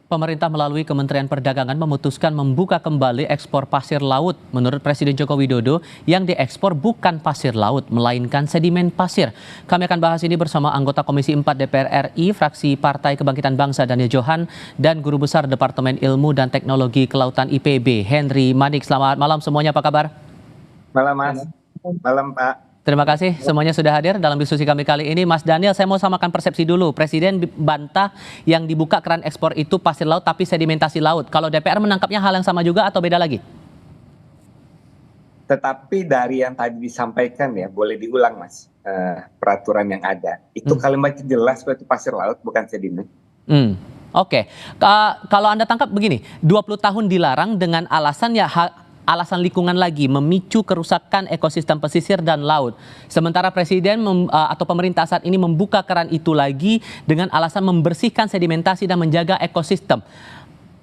Pemerintah melalui Kementerian Perdagangan memutuskan membuka kembali ekspor pasir laut. Menurut Presiden Joko Widodo, yang diekspor bukan pasir laut, melainkan sedimen pasir. Kami akan bahas ini bersama anggota Komisi 4 DPR RI, fraksi Partai Kebangkitan Bangsa Daniel Johan, dan Guru Besar Departemen Ilmu dan Teknologi Kelautan IPB, Henry Manik. Selamat malam semuanya, apa kabar? Malam Mas, malam Pak. Terima kasih semuanya sudah hadir dalam diskusi kami kali ini. Mas Daniel, saya mau samakan persepsi dulu. Presiden bantah yang dibuka keran ekspor itu pasir laut tapi sedimentasi laut. Kalau DPR menangkapnya hal yang sama juga atau beda lagi? Tetapi dari yang tadi disampaikan ya, boleh diulang Mas, peraturan yang ada. Itu kalimatnya jelas bahwa itu pasir laut bukan sedimen. Oke. Kalau Anda tangkap begini, 20 tahun dilarang dengan alasan alasan lingkungan lagi, memicu kerusakan ekosistem pesisir dan laut. Sementara Presiden atau pemerintah saat ini membuka keran itu lagi dengan alasan membersihkan sedimentasi dan menjaga ekosistem.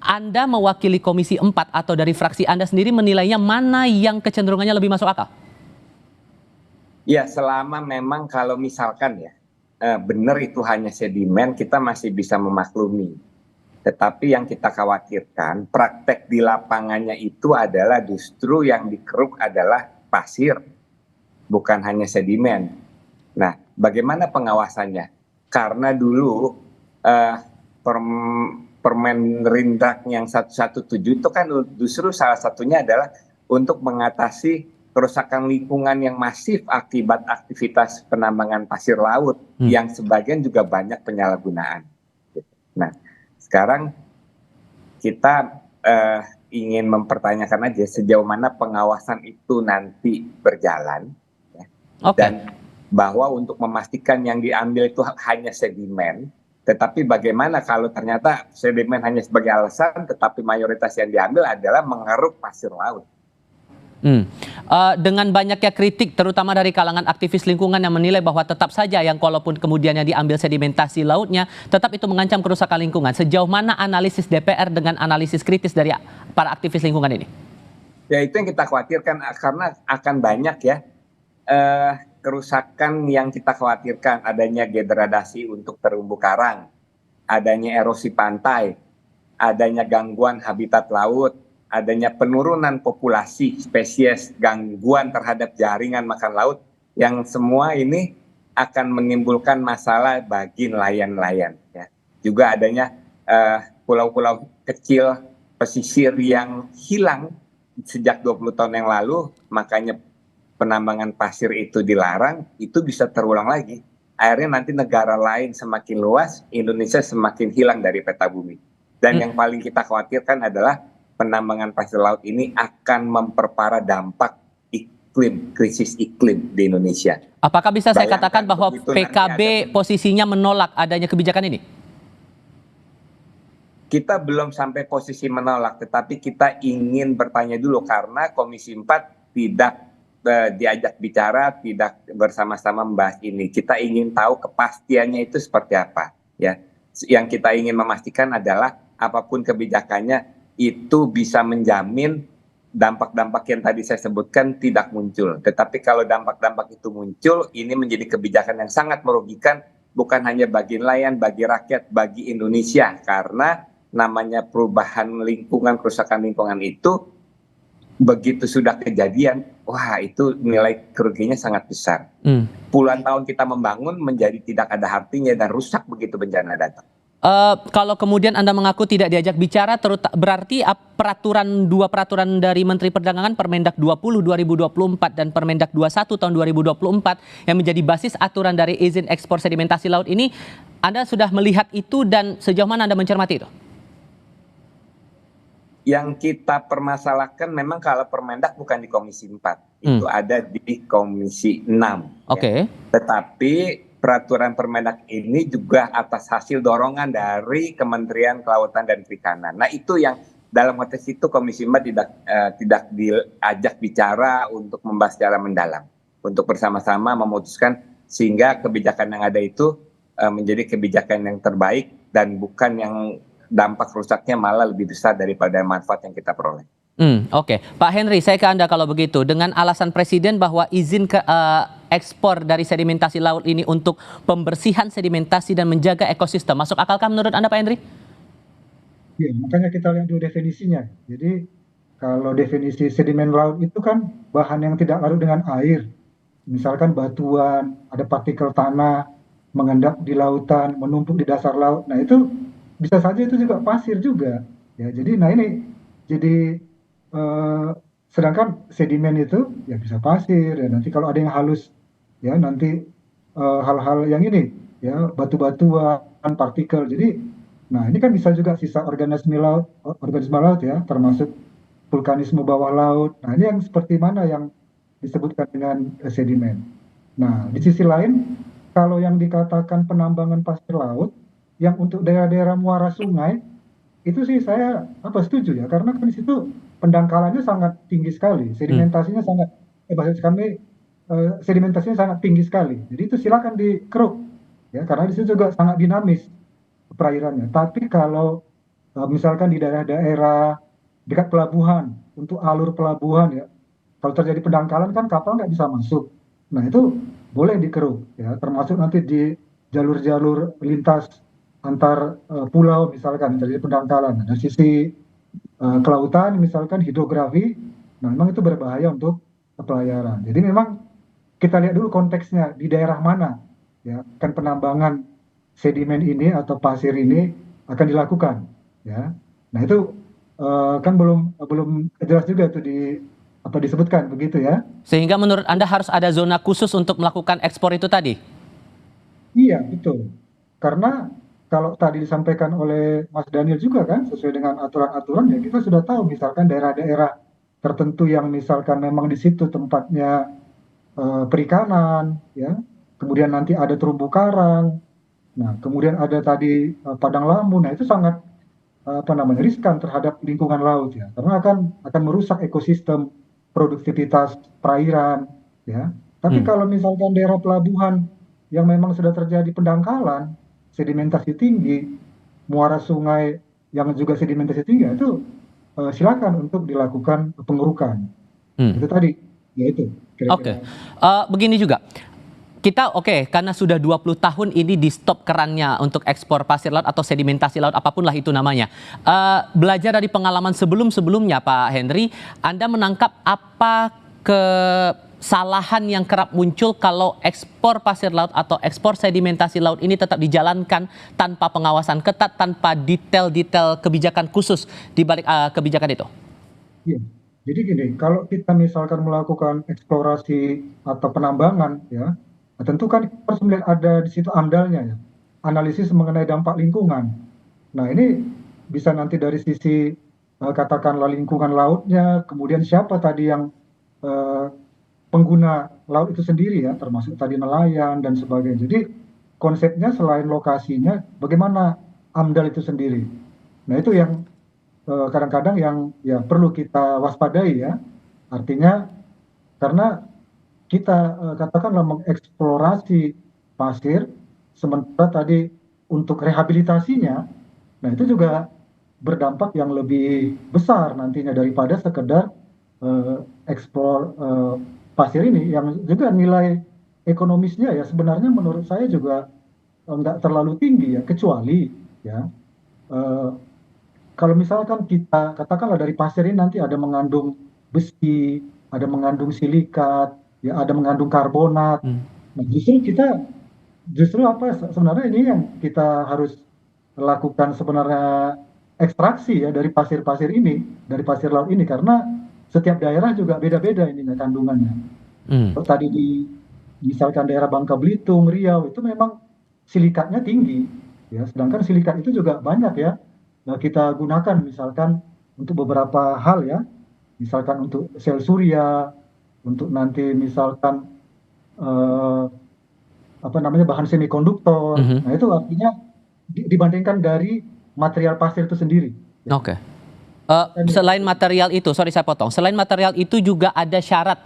Anda mewakili Komisi 4 atau dari fraksi Anda sendiri menilainya mana yang kecenderungannya lebih masuk akal? Ya, selama memang kalau misalkan ya, benar itu hanya sedimen, kita masih bisa memaklumi. Tetapi yang kita khawatirkan praktek di lapangannya itu adalah justru yang dikeruk adalah pasir, bukan hanya sedimen. Nah, bagaimana pengawasannya? Karena dulu Permen Rindak yang 117 itu kan justru salah satunya adalah untuk mengatasi kerusakan lingkungan yang masif akibat aktivitas penambangan pasir laut yang sebagian juga banyak penyalahgunaan. Nah, sekarang kita ingin mempertanyakan aja sejauh mana pengawasan itu nanti berjalan, ya. Dan bahwa untuk memastikan yang diambil itu hanya sedimen, tetapi bagaimana kalau ternyata sedimen hanya sebagai alasan, tetapi mayoritas yang diambil adalah mengeruk pasir laut. Dengan banyaknya kritik terutama dari kalangan aktivis lingkungan yang menilai bahwa tetap saja yang kalaupun kemudian yang diambil sedimentasi lautnya tetap itu mengancam kerusakan lingkungan. Sejauh mana analisis DPR dengan analisis kritis dari para aktivis lingkungan ini? Ya, itu yang kita khawatirkan karena akan banyak ya kerusakan yang kita khawatirkan, adanya degradasi untuk terumbu karang, adanya erosi pantai, adanya gangguan habitat laut, adanya penurunan populasi spesies, gangguan terhadap jaringan makan laut, yang semua ini akan menimbulkan masalah bagi nelayan-nelayan. Ya. Juga adanya pulau-pulau kecil pesisir yang hilang sejak 20 tahun yang lalu, makanya penambangan pasir itu dilarang, itu bisa terulang lagi. Akhirnya nanti negara lain semakin luas, Indonesia semakin hilang dari peta bumi. Dan yang paling kita khawatirkan adalah penambangan pasir laut ini akan memperparah dampak iklim, krisis iklim di Indonesia. Apakah bisa saya katakan bahwa PKB posisinya menolak adanya kebijakan ini? Kita belum sampai posisi menolak, tetapi kita ingin bertanya dulu karena Komisi 4 tidak diajak bicara, tidak bersama-sama membahas ini. Kita ingin tahu kepastiannya itu seperti apa. Ya, yang kita ingin memastikan adalah apapun kebijakannya itu bisa menjamin dampak-dampak yang tadi saya sebutkan tidak muncul. Tetapi kalau dampak-dampak itu muncul, ini menjadi kebijakan yang sangat merugikan, bukan hanya bagi nelayan, bagi rakyat, bagi Indonesia. Karena namanya perubahan lingkungan, kerusakan lingkungan itu, begitu sudah kejadian, wah itu nilai kerugiannya sangat besar. Puluhan tahun kita membangun menjadi tidak ada artinya dan rusak begitu bencana datang. Kalau kemudian Anda mengaku tidak diajak bicara, berarti dua peraturan dari Menteri Perdagangan, Permendak 20 2024 dan Permendak 21 tahun 2024 yang menjadi basis aturan dari izin ekspor sedimentasi laut ini, Anda sudah melihat itu dan sejauh mana Anda mencermati itu? Yang kita permasalahkan memang kalau Permendak bukan di Komisi 4, itu ada di Komisi 6. Oke. Ya. Tetapi peraturan Permendak ini juga atas hasil dorongan dari Kementerian Kelautan dan Perikanan. Nah, itu yang dalam konteks itu Komisi 4 tidak diajak bicara untuk membahas secara mendalam, untuk bersama-sama memutuskan sehingga kebijakan yang ada itu menjadi kebijakan yang terbaik dan bukan yang dampak rusaknya malah lebih besar daripada manfaat yang kita peroleh. Oke. Pak Henry, saya ke Anda kalau begitu. Dengan alasan Presiden bahwa izin ekspor dari sedimentasi laut ini untuk pembersihan sedimentasi dan menjaga ekosistem, masuk akalkah menurut Anda, Pak Henry? Ya, makanya kita lihat dulu definisinya. Jadi kalau definisi sedimen laut itu kan bahan yang tidak larut dengan air. Misalkan batuan, ada partikel tanah mengendap di lautan, menumpuk di dasar laut. Nah, itu bisa saja itu juga pasir juga. Ya, jadi nah ini jadi eh, sedangkan sedimen itu ya bisa pasir ya nanti kalau ada yang halus ya nanti hal-hal yang ini ya batu-batuan, partikel. Jadi nah ini kan bisa juga sisa organisme laut ya termasuk vulkanisme bawah laut. Nah, ini yang seperti mana yang disebutkan dengan sedimen. Nah, di sisi lain, kalau yang dikatakan penambangan pasir laut, yang untuk daerah-daerah muara sungai, itu sih saya setuju ya, karena kan di situ pendangkalannya sangat tinggi sekali, Hmm. sedimentasinya sangat, bahasa kami, sedimentasinya sangat tinggi sekali. Jadi itu silakan dikeruk, ya, karena di situ juga sangat dinamis perairannya. Tapi kalau misalkan di daerah-daerah dekat pelabuhan, untuk alur pelabuhan ya, kalau terjadi pendangkalan kan kapal nggak bisa masuk. Nah itu boleh dikeruk ya, termasuk nanti di jalur-jalur lintas antar pulau misalkan terjadi pendangkalan. Nah, dari sisi kelautan misalkan hidrografi, nah memang itu berbahaya untuk pelayaran. Jadi memang kita lihat dulu konteksnya di daerah mana ya kan penambangan sedimen ini atau pasir ini akan dilakukan ya. Nah itu kan belum belum jelas juga tuh disebutkan begitu ya. Sehingga menurut Anda harus ada zona khusus untuk melakukan ekspor itu tadi? Iya betul. Karena kalau tadi disampaikan oleh Mas Daniel juga kan sesuai dengan aturan-aturan ya kita sudah tahu misalkan daerah-daerah tertentu yang misalkan memang di situ tempatnya perikanan ya. Kemudian nanti ada terumbu karang. Nah, kemudian ada tadi padang lamun. Nah, itu sangat riskan terhadap lingkungan laut ya. Karena akan merusak ekosistem produktivitas perairan ya. Tapi Hmm. kalau misalkan daerah pelabuhan yang memang sudah terjadi pendangkalan, sedimentasi tinggi, muara sungai yang juga sedimentasi tinggi itu silakan untuk dilakukan pengurukan. Hmm. Itu tadi, ya itu Oke. kira-kira. Begini juga. Kita oke, karena sudah 20 tahun ini di stop kerannya untuk ekspor pasir laut atau sedimentasi laut apapun lah itu namanya. Belajar dari pengalaman sebelum-sebelumnya Pak Henry, Anda menangkap apa kesalahan yang kerap muncul kalau ekspor pasir laut atau ekspor sedimentasi laut ini tetap dijalankan tanpa pengawasan ketat, tanpa detail-detail kebijakan khusus di balik kebijakan itu? Iya. Jadi gini, kalau kita misalkan melakukan eksplorasi atau penambangan, ya, nah tentu kan kita harus melihat ada di situ AMDAL-nya, ya, analisis mengenai dampak lingkungan. Nah, ini bisa nanti dari sisi katakanlah lingkungan lautnya, kemudian siapa tadi yang eh, pengguna laut itu sendiri ya, termasuk tadi nelayan dan sebagainya. Jadi konsepnya selain lokasinya, bagaimana AMDAL itu sendiri. Nah, itu yang kadang-kadang yang ya perlu kita waspadai ya. Artinya karena kita katakanlah mengeksplorasi pasir, sementara tadi untuk rehabilitasinya, nah itu juga berdampak yang lebih besar nantinya daripada sekedar eh, eksplor pasir ini yang juga nilai ekonomisnya ya sebenarnya menurut saya juga nggak terlalu tinggi ya kecuali ya eh, kalau misalkan kita katakanlah dari pasir ini nanti ada mengandung besi, ada mengandung silikat, ya ada mengandung karbonat. Hmm. Nah, justru apa sebenarnya ini yang kita harus lakukan sebenarnya ekstraksi ya dari pasir-pasir ini, dari pasir laut ini karena setiap daerah juga beda-beda ininya kandungannya. Hmm. Kalau tadi di misalkan daerah Bangka Belitung, Riau itu memang silikatnya tinggi, ya. Sedangkan silikat itu juga banyak ya. Nah, kita gunakan misalkan untuk beberapa hal ya, misalkan untuk sel surya, untuk nanti misalkan eh, bahan semikonduktor. Mhm. Nah, itu artinya dibandingkan dari material pasir itu sendiri. Ya. Oke. Kan ya. Selain material itu, sorry saya potong. Selain material itu juga ada syarat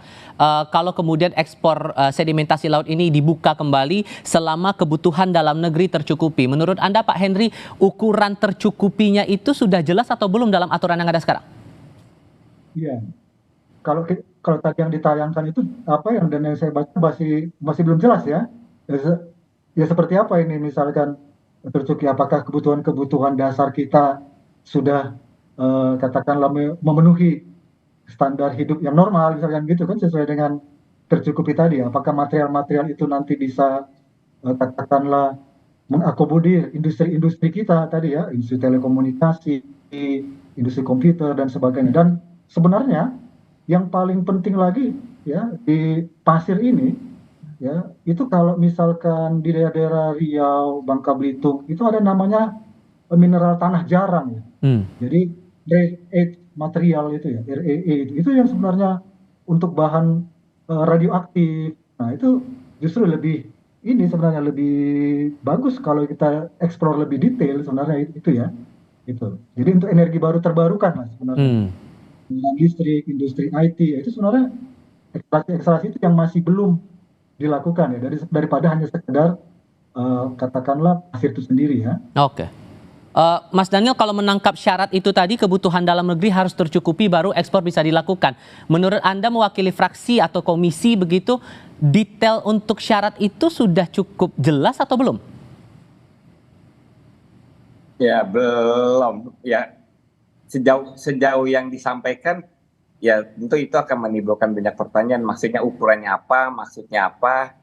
kalau kemudian ekspor sedimentasi laut ini dibuka kembali selama kebutuhan dalam negeri tercukupi. Menurut Anda Pak Henry, ukuran tercukupinya itu sudah jelas atau belum dalam aturan yang ada sekarang? Iya. Kalau tadi yang ditayangkan itu apa yang dan yang saya baca masih masih belum jelas ya. Ya, ya seperti apa ini misalkan tercukupi apakah kebutuhan-kebutuhan dasar kita sudah katakanlah memenuhi standar hidup yang normal, misalkan gitu kan, sesuai dengan tercukupi tadi. Apakah material-material itu nanti bisa katakanlah mengakomodir industri-industri kita tadi ya, industri telekomunikasi, industri komputer dan sebagainya. Dan sebenarnya yang paling penting lagi ya di pasir ini ya, itu kalau misalkan di daerah-daerah Riau, Bangka Belitung itu ada namanya mineral tanah jarang ya. Jadi rare earth material itu ya, REE itu yang sebenarnya untuk bahan radioaktif. Nah, itu justru ini sebenarnya lebih bagus kalau kita eksplor lebih detail sebenarnya itu ya. Gitu. Jadi untuk energi baru terbarukan Mas sebenarnya. Listrik, industri IT ya, itu sebenarnya ekstraksi itu yang masih belum dilakukan ya, daripada hanya sekedar katakanlah pasir itu sendiri ya. Oke. Mas Daniel, kalau menangkap syarat itu tadi, kebutuhan dalam negeri harus tercukupi baru ekspor bisa dilakukan. Menurut Anda mewakili fraksi atau komisi begitu, detail untuk syarat itu sudah cukup jelas atau belum? Ya belum. Ya sejauh yang disampaikan, ya tentu itu akan menimbulkan banyak pertanyaan. Maksudnya ukurannya apa, maksudnya apa?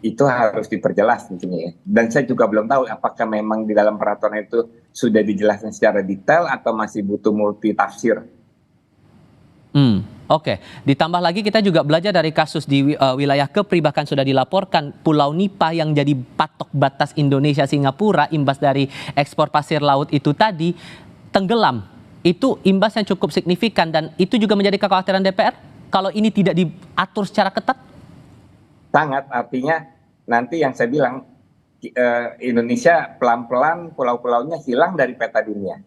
Itu harus diperjelas tentunya ya. Dan saya juga belum tahu apakah memang di dalam peraturan itu sudah dijelaskan secara detail atau masih butuh multi tafsir. Oke. Ditambah lagi kita juga belajar dari kasus di wilayah Kepri, bahkan sudah dilaporkan Pulau Nipah yang jadi patok batas Indonesia Singapura imbas dari ekspor pasir laut itu tadi tenggelam. Itu imbas yang cukup signifikan dan itu juga menjadi kekhawatiran DPR kalau ini tidak diatur secara ketat. Sangat, artinya nanti yang saya bilang Indonesia pelan-pelan pulau-pulaunya hilang dari peta dunia.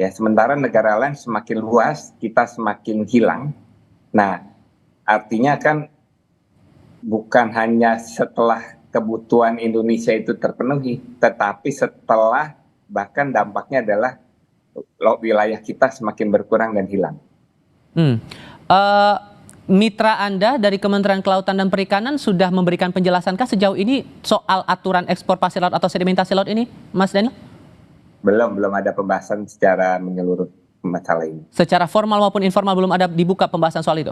Ya, sementara negara lain semakin luas, kita semakin hilang. Nah, artinya kan bukan hanya setelah kebutuhan Indonesia itu terpenuhi, tetapi setelah bahkan dampaknya adalah wilayah kita semakin berkurang dan hilang. Mitra Anda dari Kementerian Kelautan dan Perikanan sudah memberikan penjelasankah sejauh ini soal aturan ekspor pasir laut atau sedimentasi laut ini, Mas Daniel? Belum ada pembahasan secara menyeluruh masalah ini. Secara formal maupun informal belum ada dibuka pembahasan soal itu?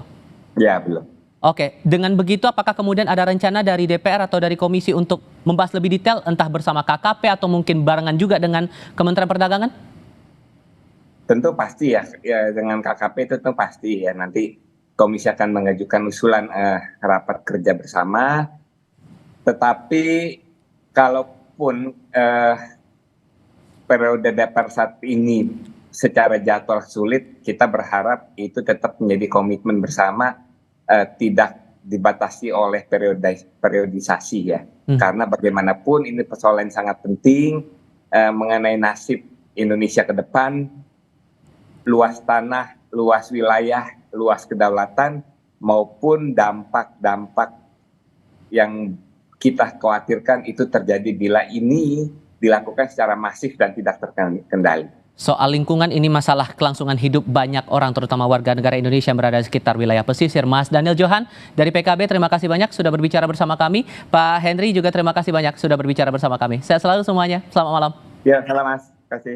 Ya, belum. Oke, dengan begitu apakah kemudian ada rencana dari DPR atau dari komisi untuk membahas lebih detail entah bersama KKP atau mungkin barengan juga dengan Kementerian Perdagangan? Tentu pasti ya dengan KKP tentu pasti ya, nanti komisi akan mengajukan usulan rapat kerja bersama. Tetapi kalaupun periode DPR saat ini secara jadwal sulit, kita berharap itu tetap menjadi komitmen bersama, tidak dibatasi oleh periodisasi ya. Karena bagaimanapun ini persoalan sangat penting mengenai nasib Indonesia ke depan, luas tanah, luas wilayah, luas kedaulatan, maupun dampak-dampak yang kita khawatirkan itu terjadi bila ini dilakukan secara masif dan tidak terkendali. Soal lingkungan ini masalah kelangsungan hidup banyak orang, terutama warga negara Indonesia yang berada di sekitar wilayah pesisir. Mas Daniel Johan dari PKB, terima kasih banyak sudah berbicara bersama kami. Pak Henry juga terima kasih banyak sudah berbicara bersama kami. Sehat selalu semuanya, selamat malam. Ya, selamat Mas, terima kasih.